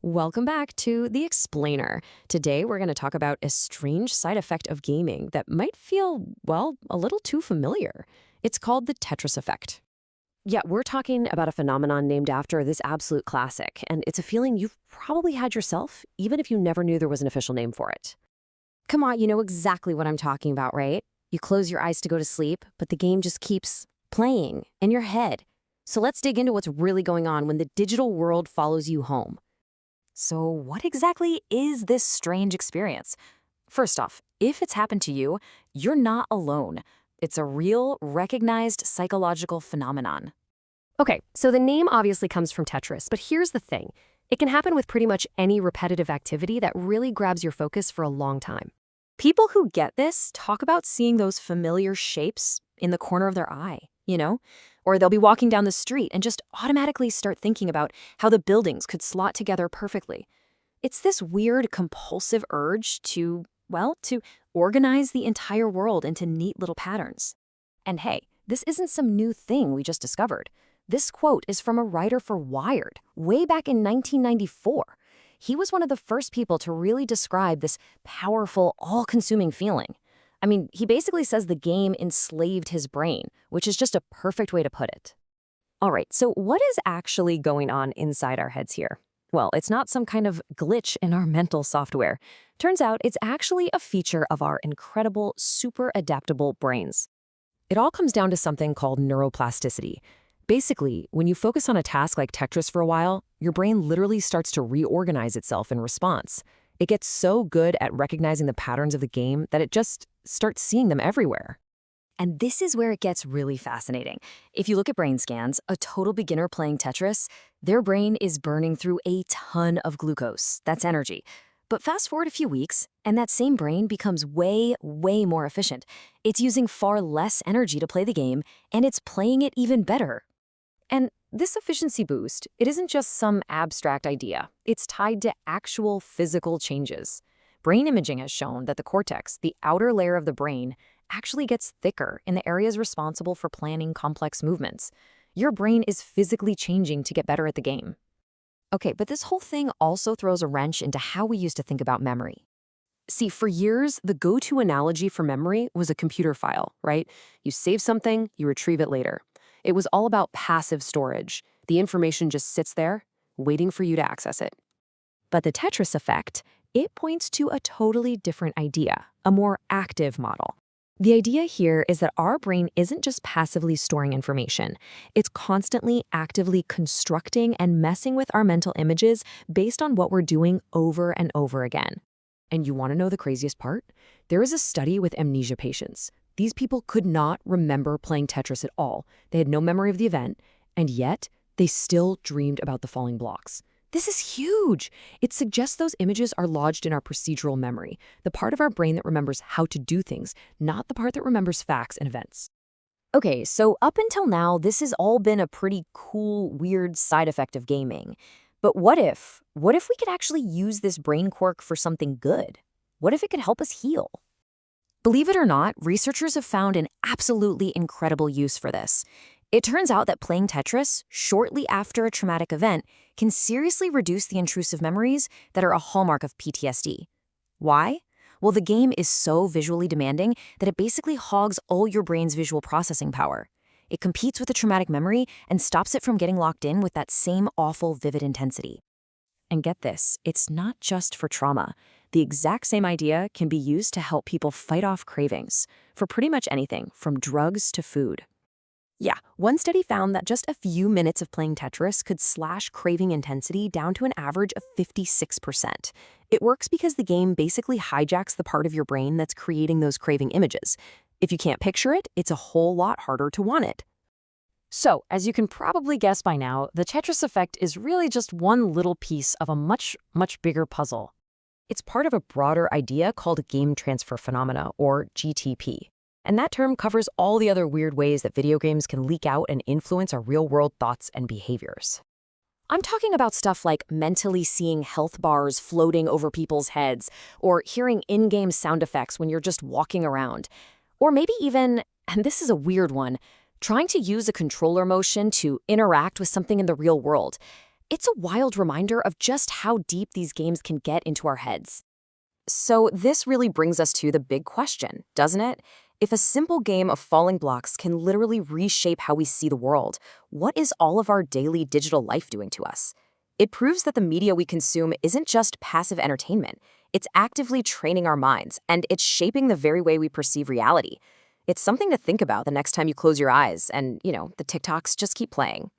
Welcome back to The Explainer. Today, we're going to talk about a strange side effect of gaming that might feel, well, a little too familiar. It's called the Tetris Effect. Yeah, we're talking about a phenomenon named after this absolute classic, and it's a feeling you've probably had yourself, even if you never knew there was an official name for it. Come on, you know exactly what I'm talking about, right? You close your eyes to go to sleep, but the game just keeps playing in your head. So let's dig into what's really going on when the digital world follows you home. So, what exactly is this strange experience? First off, if it's happened to you, you're not alone. It's a real, recognized psychological phenomenon. Okay, so the name obviously comes from Tetris, but here's the thing. It can happen with pretty much any repetitive activity that really grabs your focus for a long time. People who get this talk about seeing those familiar shapes in the corner of their eye, Or they'll be walking down the street and just automatically start thinking about how the buildings could slot together perfectly. It's this weird compulsive urge to organize the entire world into neat little patterns. And hey, this isn't some new thing we just discovered. This quote is from a writer for Wired, way back in 1994. He was one of the first people to really describe this powerful, all-consuming feeling. I mean, he basically says the game enslaved his brain, which is just a perfect way to put it. All right, so what is actually going on inside our heads here? Well, it's not some kind of glitch in our mental software. Turns out it's actually a feature of our incredible, super adaptable brains. It all comes down to something called neuroplasticity. Basically, when you focus on a task like Tetris for a while, your brain literally starts to reorganize itself in response. It gets so good at recognizing the patterns of the game that it just starts seeing them everywhere. And this is where it gets really fascinating. If you look at brain scans, a total beginner playing Tetris, their brain is burning through a ton of glucose. That's energy. But fast forward a few weeks, and that same brain becomes way, way more efficient. It's using far less energy to play the game, and it's playing it even better. And this efficiency boost, it isn't just some abstract idea. It's tied to actual physical changes. Brain imaging has shown that the cortex, the outer layer of the brain, actually gets thicker in the areas responsible for planning complex movements. Your brain is physically changing to get better at the game. Okay, but this whole thing also throws a wrench into how we used to think about memory. See, for years, the go-to analogy for memory was a computer file, right? You save something, you retrieve it later. It was all about passive storage. The information just sits there, waiting for you to access it. But the Tetris effect, it points to a totally different idea, a more active model. The idea here is that our brain isn't just passively storing information. It's constantly actively constructing and messing with our mental images based on what we're doing over and over again. And you want to know the craziest part? There is a study with amnesia patients. These people could not remember playing Tetris at all. They had no memory of the event, and yet they still dreamed about the falling blocks. This is huge. It suggests those images are lodged in our procedural memory, the part of our brain that remembers how to do things, not the part that remembers facts and events. Okay, so up until now, this has all been a pretty cool, weird side effect of gaming. But what if we could actually use this brain quirk for something good? What if it could help us heal? Believe it or not, researchers have found an absolutely incredible use for this. It turns out that playing Tetris shortly after a traumatic event can seriously reduce the intrusive memories that are a hallmark of PTSD. Why? Well, the game is so visually demanding that it basically hogs all your brain's visual processing power. It competes with a traumatic memory and stops it from getting locked in with that same awful, vivid intensity. And get this, it's not just for trauma. The exact same idea can be used to help people fight off cravings for pretty much anything, from drugs to food. Yeah, one study found that just a few minutes of playing Tetris could slash craving intensity down to an average of 56%. It works because the game basically hijacks the part of your brain that's creating those craving images. If you can't picture it, it's a whole lot harder to want it. So, as you can probably guess by now, the Tetris effect is really just one little piece of a much, much bigger puzzle. It's part of a broader idea called game transfer phenomena, or GTP. And that term covers all the other weird ways that video games can leak out and influence our real-world thoughts and behaviors. I'm talking about stuff like mentally seeing health bars floating over people's heads, or hearing in-game sound effects when you're just walking around. Or maybe even, and this is a weird one, trying to use a controller motion to interact with something in the real world. It's a wild reminder of just how deep these games can get into our heads. So this really brings us to the big question, doesn't it? If a simple game of falling blocks can literally reshape how we see the world, what is all of our daily digital life doing to us? It proves that the media we consume isn't just passive entertainment. It's actively training our minds, and it's shaping the very way we perceive reality. It's something to think about the next time you close your eyes and, the TikToks just keep playing.